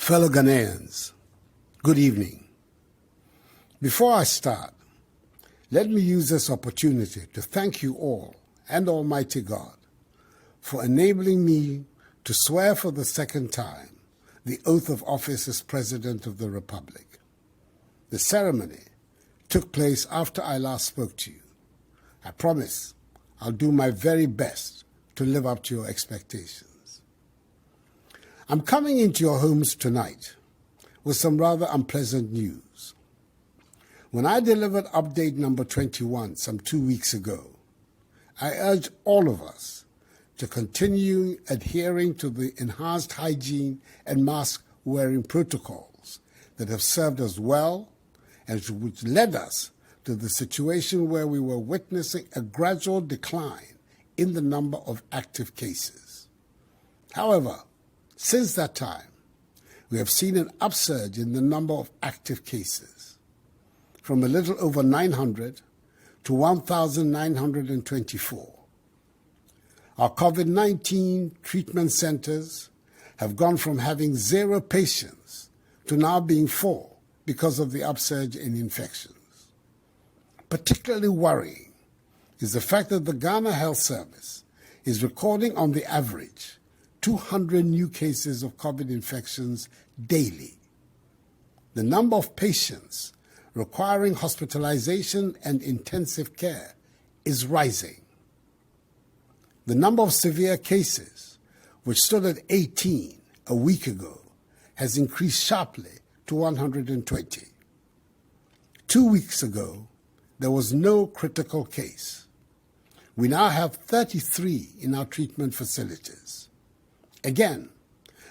Fellow Ghanaians, good evening. Before I start, let me use this opportunity to thank you all and Almighty God for enabling me to swear for the second time the oath of office as President of the Republic. The ceremony took place after I last spoke to you. I promise I'll do my very best to live up to your expectations. I'm coming into your homes tonight with some rather unpleasant news. When I delivered update number 21 some 2 weeks ago, I urged all of us to continue adhering to the enhanced hygiene and mask-wearing protocols that have served us well and which led us to the situation where we were witnessing a gradual decline in the number of active cases. However, since that time, we have seen an upsurge in the number of active cases, from a little over 900 to 1,924. Our COVID-19 treatment centers have gone from having 0 patients to now being 4 because of the upsurge in infections. Particularly worrying is the fact that the Ghana Health Service is recording on the average 200 new cases of COVID infections daily. The number of patients requiring hospitalization and intensive care is rising. The number of severe cases, which stood at 18 a week ago, has increased sharply to 120. 2 weeks ago, there was no critical case. We now have 33 in our treatment facilities. Again,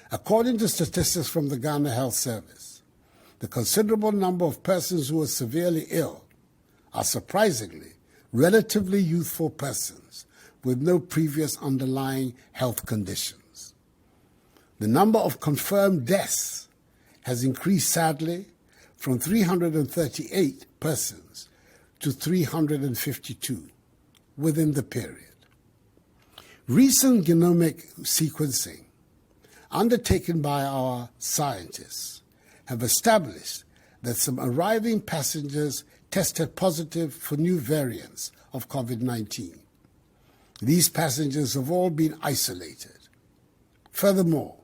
according to statistics from the Ghana Health Service, the considerable number of persons who are severely ill are surprisingly relatively youthful persons with no previous underlying health conditions. The number of confirmed deaths has increased sadly from 338 persons to 352 within the period. Recent genomic sequencing undertaken by our scientists have established that some arriving passengers tested positive for new variants of COVID-19. These passengers have all been isolated. Furthermore,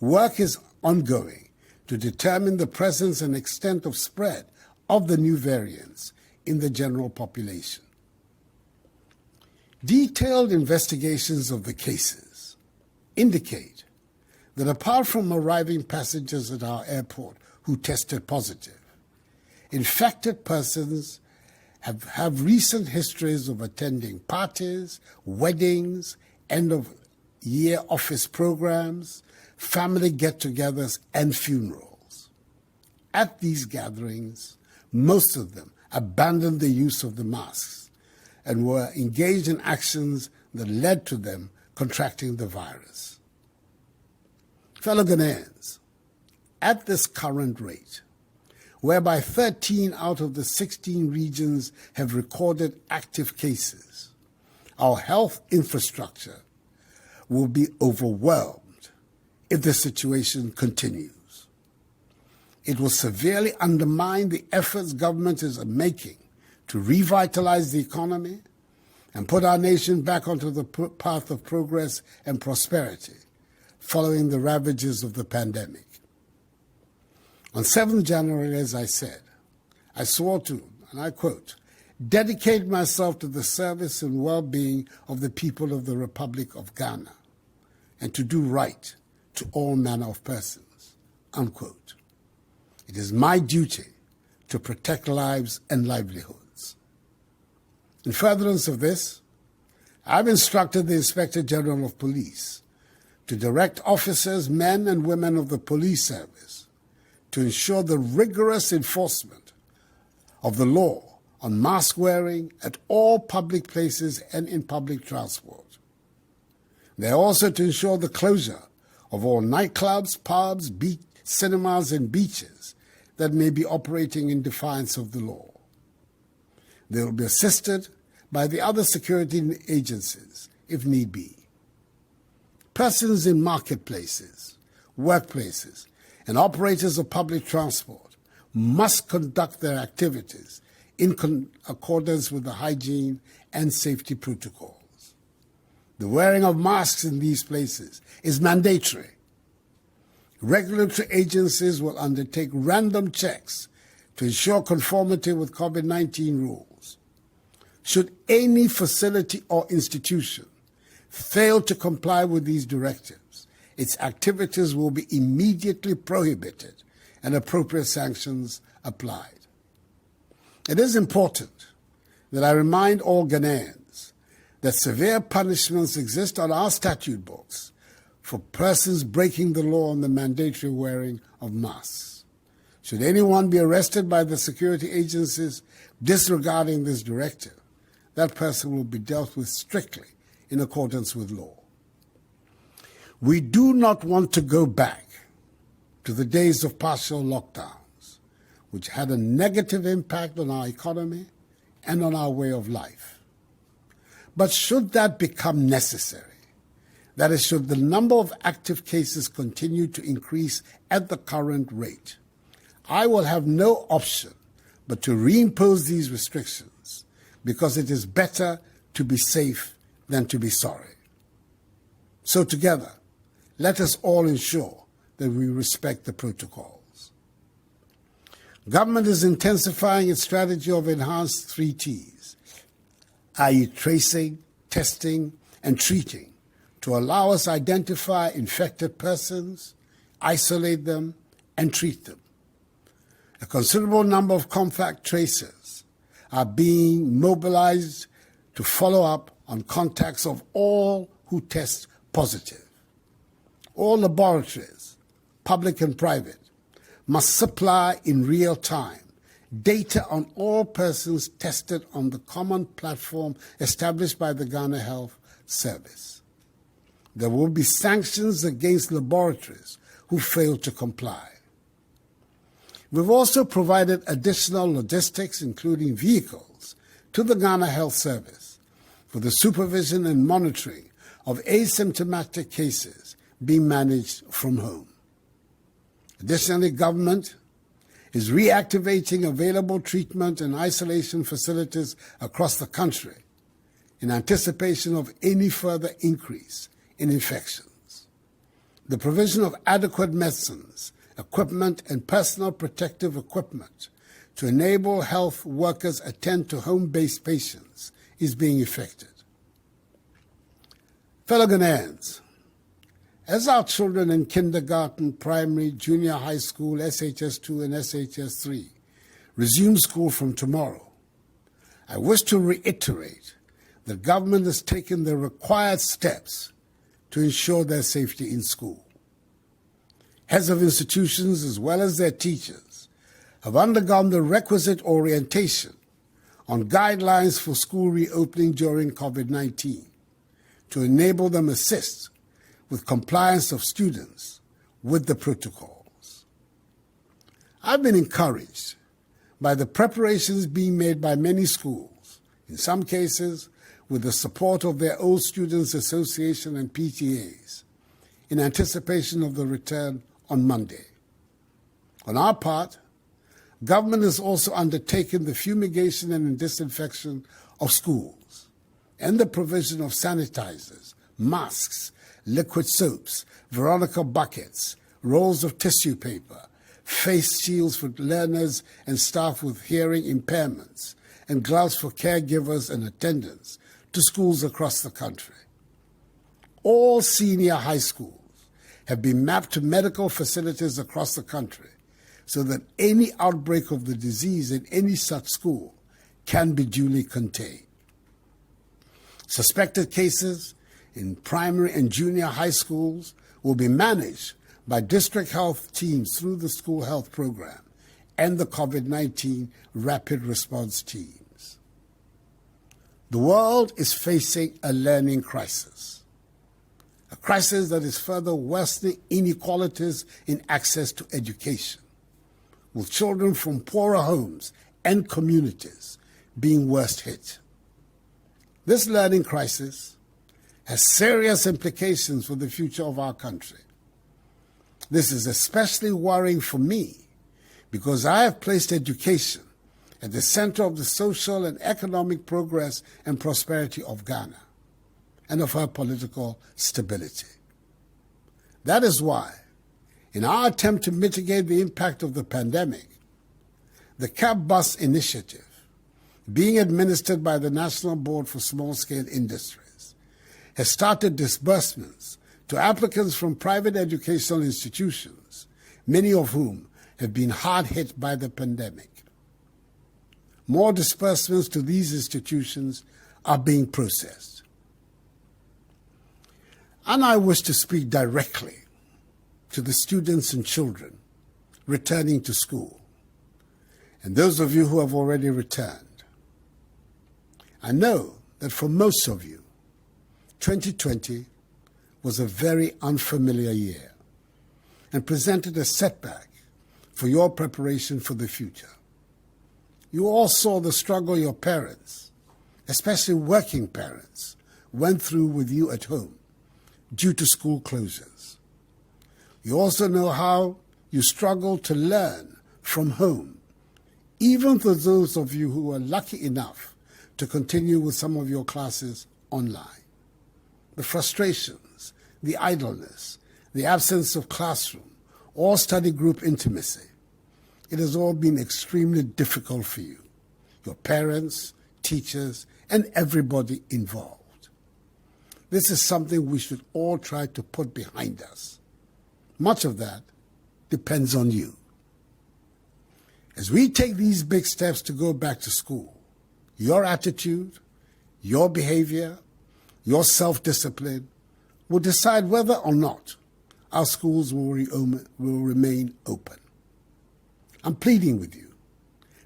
work is ongoing to determine the presence and extent of spread of the new variants in the general population. Detailed investigations of the cases indicate that apart from arriving passengers at our airport who tested positive, infected persons have recent histories of attending parties, weddings, end-of-year office programs, family get-togethers, and funerals. At these gatherings, most of them abandoned the use of the masks and were engaged in actions that led to them contracting the virus. Fellow Ghanaians, at this current rate, whereby 13 out of the 16 regions have recorded active cases, our health infrastructure will be overwhelmed if the situation continues. It will severely undermine the efforts government is making to revitalize the economy and put our nation back onto the path of progress and prosperity following the ravages of the pandemic. On 7th January, as I said, I swore to, and I quote, dedicate myself to the service and well-being of the people of the Republic of Ghana and to do right to all manner of persons, unquote. It is my duty to protect lives and livelihoods. In furtherance of this, I've instructed the Inspector General of Police to direct officers, men and women of the police service to ensure the rigorous enforcement of the law on mask wearing at all public places and in public transport. They are also to ensure the closure of all nightclubs, pubs, cinemas and beaches that may be operating in defiance of the law. They will be assisted by the other security agencies if need be. Persons in marketplaces, workplaces, and operators of public transport must conduct their activities in accordance with the hygiene and safety protocols. The wearing of masks in these places is mandatory. Regulatory agencies will undertake random checks to ensure conformity with COVID-19 rules. Should any facility or institution fail to comply with these directives, its activities will be immediately prohibited and appropriate sanctions applied. It is important that I remind all Ghanaians that severe punishments exist on our statute books for persons breaking the law on the mandatory wearing of masks. Should anyone be arrested by the security agencies disregarding this directive, that person will be dealt with strictly in accordance with law. We do not want to go back to the days of partial lockdowns, which had a negative impact on our economy and on our way of life. But should that become necessary, that is, should the number of active cases continue to increase at the current rate, I will have no option but to reimpose these restrictions, because it is better to be safe than to be sorry. So together, let us all ensure that we respect the protocols. Government is intensifying its strategy of enhanced 3 Ts, i.e. tracing, testing, and treating, to allow us to identify infected persons, isolate them, and treat them. A considerable number of contact tracers are being mobilized to follow up on contacts of all who test positive. All laboratories, public and private, must supply in real time data on all persons tested on the common platform established by the Ghana Health Service. There will be sanctions against laboratories who fail to comply. We've also provided additional logistics, including vehicles, to the Ghana Health Service for the supervision and monitoring of asymptomatic cases being managed from home. Additionally, government is reactivating available treatment and isolation facilities across the country in anticipation of any further increase in infections. The provision of adequate medicines, equipment, and personal protective equipment to enable health workers attend to home-based patients is being effected. Fellow Ghanaians, as our children in kindergarten, primary, junior high school, SHS2 and SHS3 resume school from tomorrow, I wish to reiterate that government has taken the required steps to ensure their safety in school. Heads of institutions, as well as their teachers, have undergone the requisite orientation on guidelines for school reopening during COVID-19 to enable them assist with compliance of students with the protocols. I've been encouraged by the preparations being made by many schools, in some cases with the support of their old Students Association and PTAs, in anticipation of the return on Monday. On our part, government has also undertaken the fumigation and disinfection of schools and the provision of sanitizers, masks, liquid soaps, Veronica buckets, rolls of tissue paper, face shields for learners and staff with hearing impairments, and gloves for caregivers and attendants to schools across the country. All senior high schools have been mapped to medical facilities across the country so that any outbreak of the disease in any such school can be duly contained. Suspected cases in primary and junior high schools will be managed by district health teams through the school health program and the COVID-19 rapid response teams. The world is facing a learning crisis, a crisis that is further worsening inequalities in access to education, with children from poorer homes and communities being worst hit. This learning crisis has serious implications for the future of our country. This is especially worrying for me because I have placed education at the center of the social and economic progress and prosperity of Ghana and of her political stability. That is why, in our attempt to mitigate the impact of the pandemic, the CAB Bus initiative, being administered by the National Board for Small-Scale Industries, has started disbursements to applicants from private educational institutions, many of whom have been hard hit by the pandemic. More disbursements to these institutions are being processed. And I wish to speak directly to the students and children returning to school, and those of you who have already returned. I know that for most of you, 2020 was a very unfamiliar year and presented a setback for your preparation for the future. You all saw the struggle your parents, especially working parents, went through with you at home due to school closures. You also know how you struggled to learn from home, even for those of you who were lucky enough to continue with some of your classes online. The frustrations, the idleness, the absence of classroom, or study group intimacy, it has all been extremely difficult for you, your parents, teachers, and everybody involved. This is something we should all try to put behind us. Much of that depends on you. As we take these big steps to go back to school, your attitude, your behavior, your self-discipline will decide whether or not our schools will remain open. I'm pleading with you.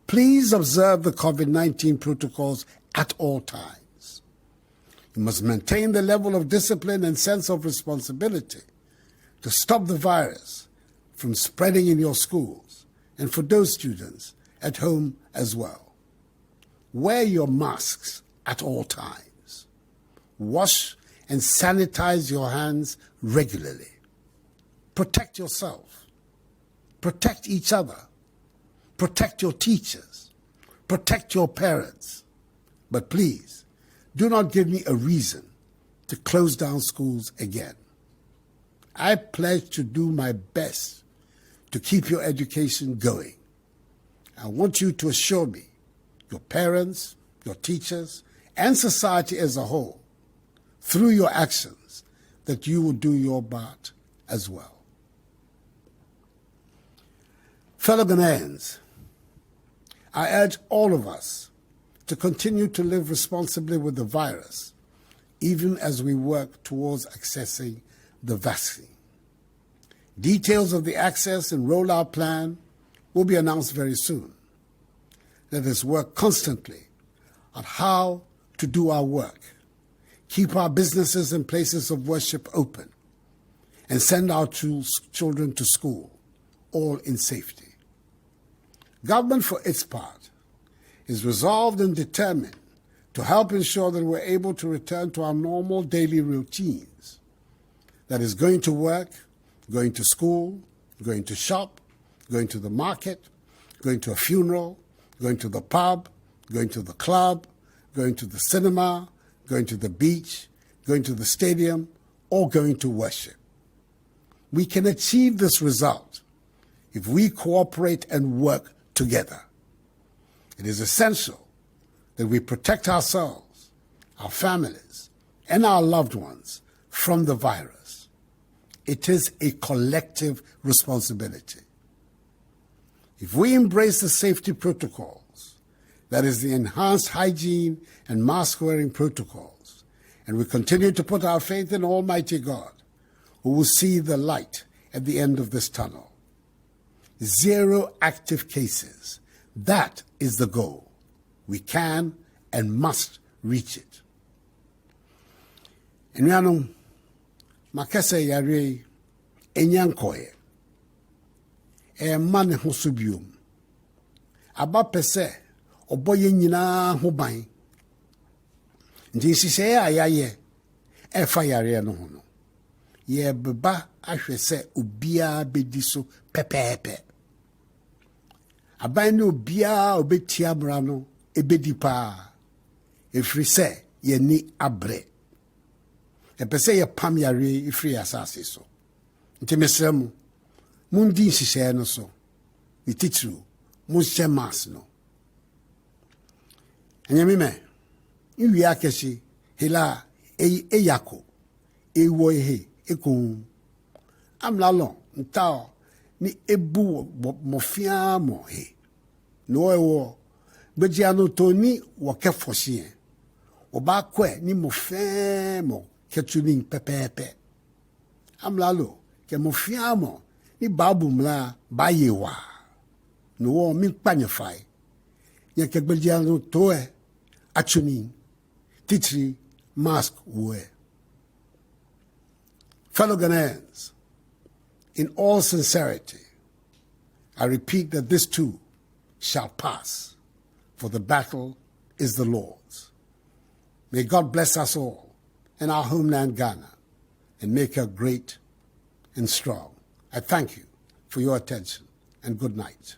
Please observe the COVID-19 protocols at all times. You must maintain the level of discipline and sense of responsibility to stop the virus from spreading in your schools and for those students at home as well. Wear your masks at all times. Wash and sanitize your hands regularly. Protect yourself. Protect each other. Protect your teachers. Protect your parents. But please, do not give me a reason to close down schools again. I pledge to do my best to keep your education going. I want you to assure me, your parents, your teachers, and society as a whole, through your actions, that you will do your part as well. Fellow Ghanaians, I urge all of us to continue to live responsibly with the virus, even as we work towards accessing the vaccine. Details of the access and rollout plan will be announced very soon. Let us work constantly on how to do our work, keep our businesses and places of worship open, and send our children to school, all in safety. Government, for its part, is resolved and determined to help ensure that we're able to return to our normal daily routines. That is going to work, going to school, going to shop, going to the market, going to a funeral, going to the pub, going to the club, going to the cinema, going to the beach, going to the stadium, or going to worship. We can achieve this result if we cooperate and work together. It is essential that we protect ourselves, our families, and our loved ones from the virus. It is a collective responsibility. If we embrace the safety protocols, that is the enhanced hygiene and mask-wearing protocols, and we continue to put our faith in Almighty God, we will see the light at the end of this tunnel. 0 active cases. That is the goal. We can and must reach it. Enuanom, makasa yare enyankoye. Man ho so biom. Aba pese oboye nyina ho ban. Nti sise ayaye e fa yare no ho no. ye beba ahwe se obia bedi so pepepe. Aban no obia obetia bra no ebedi pa. Efri se ye ni abre. Epese ye pam yare ifri asase so. Nti mesremu mundi nhihye no so. Ni titru mu hye mas no. Anyame me iwi akeshi hela eyako ewo ehe ekun amlalo ntao ni ebu mofia mo he no ewo bejiano toni wo kefosie oba kwe ni mofia mo ketuning pepepe amlalo ke mofia mo ni babu mla bayewa no wo mi panyefai ye ke bejiano toe actually titri mask wear. Fellow Ghanaians, in all sincerity, I repeat that this too shall pass, for the battle is the Lord's. May God bless us all in our homeland Ghana and make her great and strong. I thank you for your attention and good night.